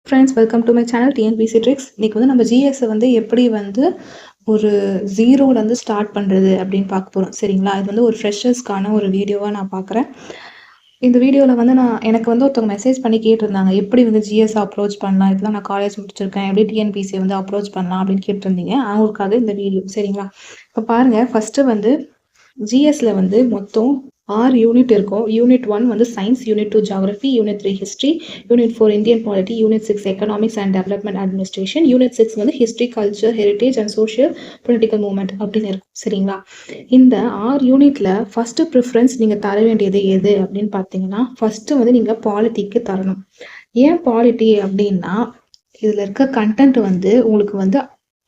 Friends, welcome to my channel TNPSC tricks. இன்னைக்கு வந்து நம்ம ஜிஎஸ்ஸை வந்து எப்படி வந்து ஒரு ஜீரோலேருந்து ஸ்டார்ட் பண்ணுறது அப்படின்னு பார்க்க போகிறோம். சரிங்களா? இது வந்து ஒரு ஃப்ரெஷர்ஸ்க்கான ஒரு வீடியோவாக நான் பார்க்குறேன். இந்த வீடியோவில் வந்து எனக்கு வந்து ஒருத்தவங்க மெசேஜ் பண்ணி கேட்டிருந்தாங்க, எப்படி வந்து ஜிஎஸ் அப்ரோச் பண்ணலாம், இப்போதான் நான் காலேஜ் முடிச்சிருக்கேன், எப்படி டிஎன்பிசியை வந்து அப்ரோச் பண்ணலாம் அப்படின்னு கேட்டிருந்தீங்க. அவங்களுக்காக இந்த வீடியோ. சரிங்களா? இப்போ பாருங்கள், ஃபஸ்ட்டு வந்து ஜிஎஸ்ல வந்து மொத்தம் 6 யூனிட் இருக்கும். யூனிட் 1 வந்து science, unit 2 geography, unit 3 history, unit 4 Indian polity, unit 6 economics and development administration, unit 6 வந்து history, culture, heritage and social political movement அப்படின்னு இருக்கும். சரிங்களா? இந்த 6 யூனிட்ல ஃபர்ஸ்ட் ப்ரிஃபரன்ஸ் நீங்க தர வேண்டியது எது அப்படின்னு பார்த்தீங்கன்னா, ஃபர்ஸ்ட் வந்து நீங்க பாலிட்டிக்கு தரணும். ஏன் பாலிட்டி அப்படின்னா, இதுல இருக்க கண்டென்ட் வந்து உங்களுக்கு வந்து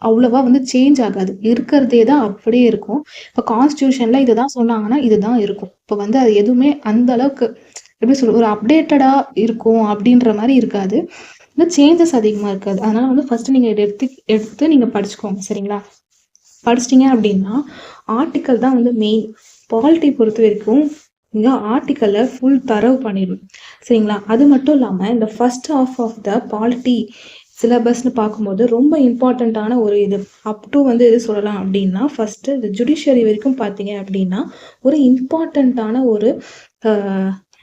அவ்வளவா வந்து சேஞ்ச் ஆகாது, இருக்கிறதே தான் அப்படியே இருக்கும். இப்போ கான்ஸ்டியூஷன்ல இதுதான் சொன்னாங்கன்னா இதுதான் இருக்கும். இப்போ வந்து அது எதுவுமே அந்த அளவுக்கு எப்படி சொல்றது, ஒரு அப்டேட்டடா இருக்கும் அப்படின்ற மாதிரி இருக்காது. இன்னும் சேஞ்சஸ் அதிகமா இருக்காது. அதனால வந்து ஃபர்ஸ்ட் நீங்க எடுத்து நீங்க படிச்சுக்கோங்க. சரிங்களா? படிச்சிட்டிங்க அப்படின்னா ஆர்டிக்கல் தான் வந்து மெயின். பாலிட்டி பொறுத்த வரைக்கும் நீங்க ஆர்டிக்கல்ல ஃபுல் தரவு பண்ணிடணும். சரிங்களா? அது மட்டும் இல்லாம இந்த first half of the polity சிலபஸ்ன்னு பார்க்கும்போது ரொம்ப இம்பார்ட்டண்ட்டான ஒரு இது அப் டு வந்து எது சொல்லலாம் அப்படின்னா, ஃபர்ஸ்ட் இந்த ஜுடிஷியரி வரைக்கும் பார்த்தீங்க அப்படின்னா ஒரு இம்பார்ட்டண்ட்டான ஒரு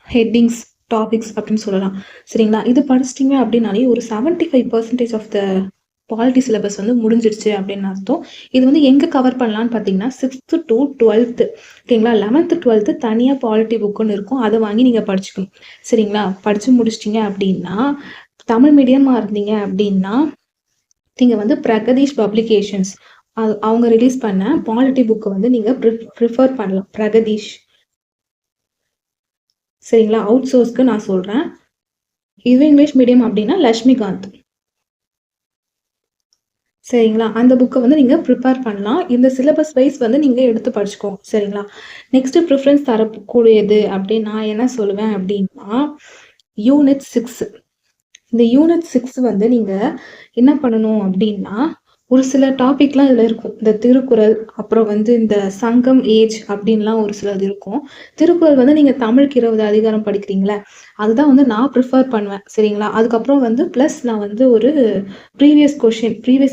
ஹெட்டிங்ஸ், டாபிக்ஸ் அப்படின்னு சொல்லலாம். சரிங்களா? இது படிச்சிட்டிங்க அப்படின்னாலே ஒரு 75% ஆஃப் த பாலிட்டி சிலபஸ் வந்து முடிஞ்சிடுச்சு அப்படின்னு அர்த்தம். இது வந்து எங்கே கவர் பண்ணலான்னு பார்த்தீங்கன்னா 6th to 12th. ஓகேங்களா? 11th 12th தனியாக பாலிட்டி புக்குன்னு இருக்கும், அதை வாங்கி நீங்கள் படிச்சுக்கணும். சரிங்களா? படித்து முடிச்சிட்டிங்க அப்படின்னா, தமிழ் மீடியமாக இருந்தீங்க அப்படின்னா நீங்கள் வந்து பிரகதீஷ் பப்ளிகேஷன்ஸ் அவங்க ரிலீஸ் பண்ண பாலிட்டி புக்கை வந்து நீங்கள் ப்ரிஃபர் பண்ணலாம். பிரகதீஷ். சரிங்களா? அவுட் சோர்ஸ்க்கு நான் சொல்கிறேன். இதுவே இங்கிலீஷ் மீடியம் அப்படின்னா லட்சுமிகாந்த். சரிங்களா? அந்த புக்கை வந்து நீங்கள் ப்ரிப்பேர் பண்ணலாம். இந்த சிலபஸ் வைஸ் வந்து நீங்கள் எடுத்து படிச்சுக்கோங்க. சரிங்களா? நெக்ஸ்ட் ப்ரிஃபரன்ஸ் தரக்கூடியது அப்படின்னு நான் என்ன சொல்லுவேன் அப்படின்னா, யூனிட் 6. இந்த யூனிட் 6 வந்து நீங்கள் என்ன பண்ணணும் அப்படின்னா, ஒரு சில டாபிக்லாம் இதில் இருக்கும். இந்த திருக்குறள், அப்புறம் வந்து இந்த சங்கம், ஏஜ் அப்படின்லாம் ஒரு சிலது இருக்கும். திருக்குறள் வந்து நீங்கள் தமிழுக்கு 20 அதிகாரம் படிக்கிறீங்களே, அதுதான் வந்து நான் ப்ரிஃபர் பண்ணுவேன். சரிங்களா? அதுக்கப்புறம் வந்து ப்ளஸ் நான் வந்து ஒரு ப்ரீவியஸ்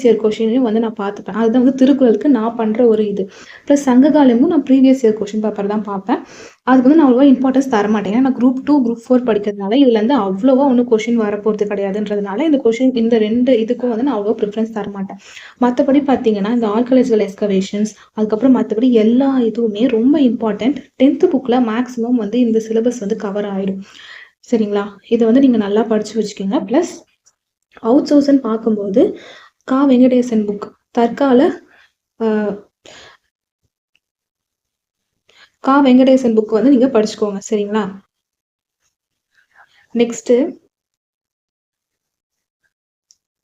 இயர் கொஷினையும் வந்து நான் பார்த்துப்பேன். அதுதான் வந்து திருக்குறளுக்கு நான் பண்ணுற ஒரு இது. ப்ளஸ் சங்ககாலமும் நான் ப்ரீவியஸ் இயர் கொஷின் பேப்பர் தான் பார்ப்பேன். அதுக்கு வந்து நான் அவ்வளோவா இம்பார்ட்டன்ஸ் தர மாட்டேன். ஏன்னா நான் குரூப் 2, குரூப் 4 படிக்கிறதுனால இதுலேருந்து அவ்வளோவா ஒன்றும் கொஷின் வரப்போகிறது கிடையாதுன்றதுனால இந்த 2 இதுக்கும் வந்து நான் அவ்வளோ ப்ரிஃபரன்ஸ் தர மாட்டேன். மற்றபடி பார்த்தீங்கன்னா இந்த ஆர்கியாலஜிக்கல் எக்ஸ்கவேஷன்ஸ், அதுக்கப்புறம் மற்றபடி எல்லா இதுவுமே ரொம்ப இம்பார்ட்டன்ட். 10th புக்கில் மேக்ஸிமம் வந்து இந்த சிலபஸ் வந்து கவர் ஆகிடும். சரிங்களா? இதை வந்து நீங்கள் நல்லா படித்து வச்சுக்கோங்க. ப்ளஸ் அவுட் சோர்ஸ்ன்னு பார்க்கும்போது கா வெங்கடேசன் புக், தற்கால கா வெங்கடேசன் புக் வந்து நீங்க படிச்சுக்கோங்க. சரிங்களா?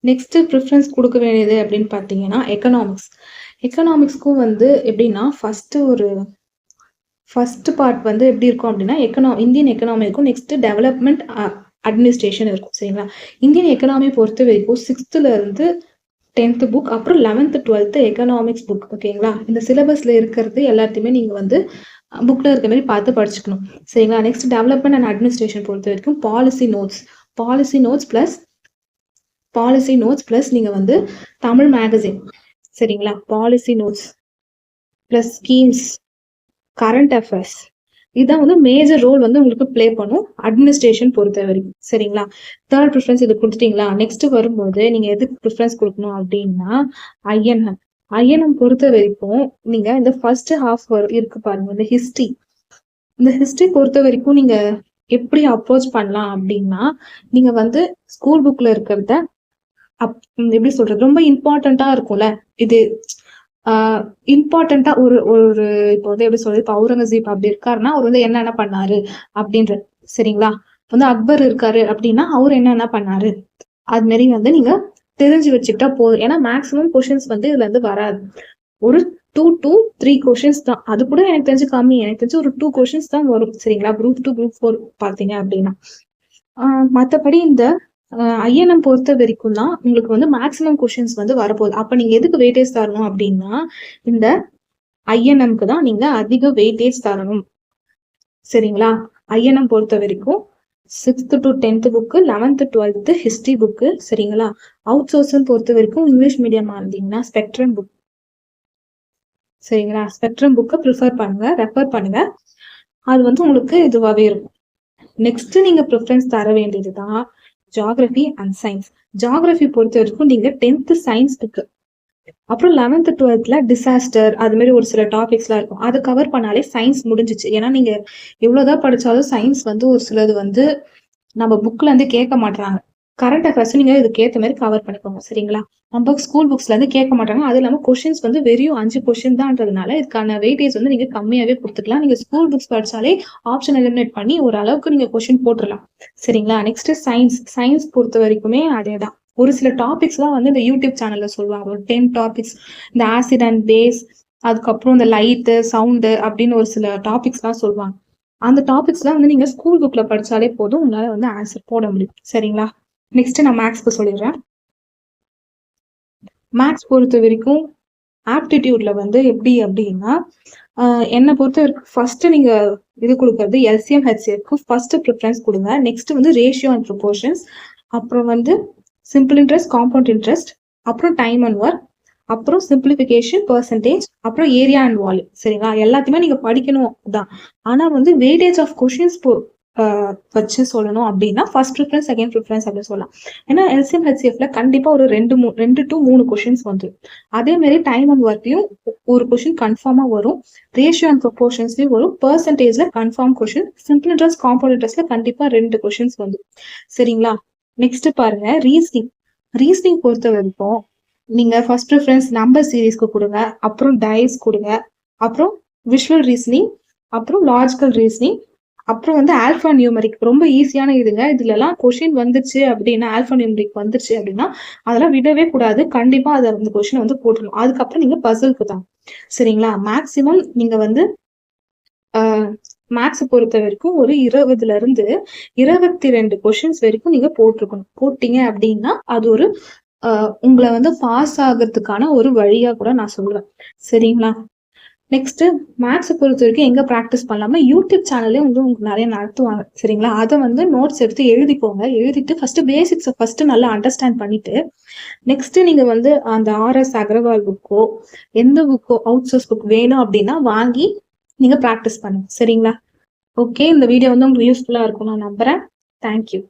நெக்ஸ்ட் ப்ரிஃபரன்ஸ் கொடுக்க வேண்டியது அப்படின்னு பார்த்தீங்கன்னா எக்கனாமிக்ஸ்க்கும் வந்து எப்படின்னா ஃபர்ஸ்ட் பார்ட் வந்து எப்படி இருக்கும் அப்படின்னா இந்தியன் எக்கனாமி இருக்கும். நெக்ஸ்ட் டெவலப்மெண்ட் அட்மினிஸ்ட்ரேஷன் இருக்கும். சரிங்களா? இந்தியன் எக்கனாமி பொறுத்த வரைக்கும் 6th இருந்து 10th புக், அப்புறம் 11th 12th எக்கனாமிக்ஸ் புக். ஓகேங்களா? இந்த சிலபஸ்ல இருக்கிறது எல்லாத்தையுமே நீங்க வந்து புக்ல இருக்க மாதிரி பார்த்து படிச்சுக்கணும். சரிங்களா? நெக்ஸ்ட் டெவலப்மெண்ட் அண்ட் அட்மினிஸ்ட்ரேஷன் பொறுத்த வரைக்கும் பாலிசி நோட்ஸ் பிளஸ் நீங்க வந்து தமிழ் மேகசின். சரிங்களா? Policy notes plus schemes, current affairs, இதுதான் வந்து மேஜர் ரோல் வந்து உங்களுக்கு பிளே பண்ணும் அட்மினிஸ்ட்ரேஷன் பொறுத்த வரைக்கும். சரிங்களா? தேர்ட் ப்ரிஃபரன்ஸ் இது கொடுத்துட்டீங்களா? நெக்ஸ்ட் வரும்போது நீங்க எதுக்கு ப்ரிஃபரன்ஸ் கொடுக்கணும் அப்படின்னா ஐஎன்எம் பொறுத்த வரைக்கும் நீங்க இந்த ஃபர்ஸ்ட் ஹாஃப் இருக்கு பாருங்க, இந்த ஹிஸ்டரி பொறுத்த வரைக்கும் நீங்க எப்படி அப்ரோச் பண்ணலாம் அப்படின்னா, நீங்க வந்து ஸ்கூல் புக்ல இருக்கிறத எப்படி சொல்றது, ரொம்ப இம்பார்ட்டண்டா இருக்கும்ல இது, இம்பார்ட்டண்டா ஒரு இப்போ வந்து எப்படி சொல்றது, இப்போ அவுரங்கசீப் அப்படி இருக்காருன்னா அவர் வந்து என்னென்ன பண்ணாரு அப்படின்ற. சரிங்களா? வந்து அக்பர் இருக்காரு அப்படின்னா அவர் என்னென்ன பண்ணாரு, அது மாதிரி வந்து நீங்க தெரிஞ்சு வச்சுக்கிட்டா போதும். ஏன்னா மேக்ஸிமம் கொஷின்ஸ் வந்து இதுல இருந்து வராது. ஒரு 2 to 3 கொஷின்ஸ் தான். அது கூட எனக்கு தெரிஞ்சு கம்மி. எனக்கு தெரிஞ்சு ஒரு 2 கொஷின்ஸ் தான் வரும். சரிங்களா? குரூப் 2, குரூப் 4 பார்த்தீங்க அப்படின்னா. மற்றபடி இந்த ஐஎன்எம் பொறுத்த வரைக்கும் தான் உங்களுக்கு வந்து மேக்ஸிமம் கொஷின்ஸ் வந்து வரப்போகுது. அப்ப நீங்க எதுக்கு வெயிட்டேஜ் தரணும் அப்படின்னா, இந்த ஐஎன்எம்க்கு தான் நீங்க அதிக வெயிட்டேஜ் தரணும். சரிங்களா? ஐஎன்எம் பொறுத்த வரைக்கும் 6th to 10th book, 11th 12th history book. சரிங்களா? அவுட் சோர்ஸ்ன்னு பொறுத்த வரைக்கும் இங்கிலீஷ் மீடியமா இருந்தீங்கன்னா ஸ்பெக்ட்ரம் புக். சரிங்களா? ஸ்பெக்ட்ரம் புக்கை ப்ரிஃபர் பண்ணுங்க, ரெஃபர் பண்ணுங்க. அது வந்து உங்களுக்கு இதுவாகவே இருக்கும். நெக்ஸ்ட் நீங்க ப்ரிஃபரன்ஸ் தர வேண்டியது தான் ஜியாகிரபி அண்ட் சயின்ஸ். ஜியாகிரபி பொறுத்த வரைக்கும் நீங்க 10th சயின்ஸ் புக்கு, அப்புறம் 11th 12th டிசாஸ்டர் அது மாதிரி ஒரு சில டாபிக்ஸ்லாம் இருக்கும். அதை கவர் பண்ணாலே சயின்ஸ் முடிஞ்சிச்சு. ஏன்னா நீங்க எவ்வளவுதான் படிச்சாலும் சயின்ஸ் வந்து ஒரு சிலது வந்து நம்ம புக்ல இருந்து கேட்க மாட்டாங்க. கரண்ட் அஃபேர்ஸ் நீங்க இதுக்கு ஏற்ற மாதிரி கவர் பண்ணிக்கோங்க. சரிங்களா? நம்ம ஸ்கூல் புக்ஸ்ல இருந்து கேட்க மாட்டாங்க. அது இல்லாம கொஸ்டின்ஸ் வந்து வெறும் 5 கொஸ்டின் தான்றதுனால இதுக்கான வெயிட்டேஜ் வந்து நீங்க கம்மியாவே கொடுத்துக்கலாம். நீங்க ஸ்கூல் புக்ஸ் படிச்சாலே ஆப்ஷன் எலிமினேட் பண்ணி ஓரளவுக்கு நீங்க கொஸ்டின் போட்டுடலாம். சரிங்களா? Next science. சயின்ஸ் பொறுத்த வரைக்குமே அதேதான். ஒரு சில டாபிக்ஸ்லாம் வந்து இந்த யூடியூப் சேனல்ல சொல்லுவாங்க. ஒரு 10 டாபிக்ஸ், இந்த ஆசிட் அண்ட் பேஸ், அதுக்கப்புறம் இந்த லைட்டு சவுண்டு அப்படின்னு ஒரு சில டாபிக்ஸ்லாம் சொல்லுவாங்க. அந்த டாபிக்ஸ்லாம் வந்து நீங்க ஸ்கூல் புக்ல படிச்சாலே போதும், உங்களால வந்து ஆன்சர் போட முடியும். சரிங்களா? நெக்ஸ்ட் நான் மேக்ஸ்க்கு சொல்லிடுறேன். மேக்ஸ் பொறுத்த வரைக்கும் ஆப்டிடியூட்ல வந்து எப்படி அப்படின்னா, என்னை பொறுத்த வரைக்கும் ஃபர்ஸ்ட் நீங்க இது கொடுக்கறது எல்சிஎம் ஹெச்சிஎஃப்க்கு ஃபர்ஸ்ட் ப்ரிஃபரன்ஸ் கொடுங்க. நெக்ஸ்ட் வந்து ரேஷியோ அண்ட் ப்ரொபோர்ஷன்ஸ், அப்புறம் வந்து சிம்பிள் இன்ட்ரெஸ்ட், காம்பவுண்ட் இன்ட்ரெஸ்ட், அப்புறம் டைம் அண்ட் ஒர்க், அப்புறம் சிம்பிளிஃபிகேஷன், பெர்சன்டேஜ், அப்புறம் ஏரியா அண்ட் வால்யூம். சரிங்களா? எல்லாத்தையுமே நீங்க படிக்கணும் தான். ஆனா வந்து வெயிட்டேஜ் ஆஃப் கொஸ்டின்ஸ் வச்சு சொல்லணும் அப்படின்னா ஃபர்ஸ்ட் ப்ரிஃபரன்ஸ், செகண்ட் ப்ரிஃபரன்ஸ் அப்படின்னு சொல்லலாம். ஏன்னா எல்சிஎம் ஹெச்சிஎஃப்ல கண்டிப்பா ஒரு 2 to 3 கொஸ்டின்ஸ் வந்துடும். அதே மாதிரி டைம் அண்ட் ஒர்க்லயும் ஒரு கொஸ்டின் கன்ஃபார்மா வரும். ரேஷியோ அண்ட் ப்ரொபோர்ஷன்ஸ்லயும் வரும். பெர்சன்டேஜ்ல confirm question. Simple interest, compound இன்ட்ரெஸ்ட்ல கண்டிப்பா 2 கொஸ்டின்ஸ் வந்துடும். சரிங்களா? நெக்ஸ்ட் பாருங்க ரீசனிங். ரீசனிங் பொறுத்த வரைக்கும் நீங்க ஃபர்ஸ்ட் ப்ரிஃபரன்ஸ் நம்பர் சீரீஸ்க்கு கொடுங்க, அப்புறம் டைஸ் கொடுங்க, அப்புறம் விஷுவல் ரீசனிங், அப்புறம் லாஜிக்கல் ரீசனிங், அப்புறம் வந்து ஆல்பா நியூமரிக். ரொம்ப ஈஸியான இதுங்க. இதுல எல்லாம் கொஸ்டின் வந்துச்சு அப்படின்னா, ஆல்பா நியூமரிக் வந்துச்சு அப்படின்னா அதெல்லாம் விடவே கூடாது. கண்டிப்பா அதை அந்த கொஸ்டின் வந்து போட்டுடணும். அதுக்கப்புறம் நீங்க பசிலுக்கு தான். சரிங்களா? மேக்சிமம் நீங்க வந்து மேக்ஸ் பொறுத்த வரைக்கும் ஒரு 20ல இருந்து 22 கொஸ்டின்ஸ் வரைக்கும் நீங்க போட்டிருக்கணும். போட்டீங்க அப்படின்னா அது ஒரு உங்களை வந்து பாஸ் ஆகிறதுக்கான ஒரு வழியா கூட நான் சொல்றேன். சரிங்களா? நெக்ஸ்ட் மேக்ஸ் பொறுத்த வரைக்கும் எங்க ப்ராக்டிஸ் பண்ணலாமா, யூடியூப் சேனல்லே வந்து உங்களுக்கு நிறைய நடத்துவாங்க. சரிங்களா? அதை வந்து நோட்ஸ் எடுத்து எழுதிக்கோங்க. எழுதிட்டு ஃபர்ஸ்ட் பேசிக்ஸை ஃபர்ஸ்ட் நல்லா அண்டர்ஸ்டாண்ட் பண்ணிட்டு நெக்ஸ்ட் நீங்க வந்து அந்த RS அகர்வால் புக்கோ எந்த புக்கோ அவுட் சோர்ஸ் புக் வேணும் அப்படின்னா வாங்கி நீங்க ப்ராக்டிஸ் பண்ணுங்க. சரிங்களா? ஓகே, இந்த வீடியோ வந்து உங்களுக்கு யூஸ்ஃபுல்லா இருக்கும் நான் நம்புறேன். தேங்க்யூ.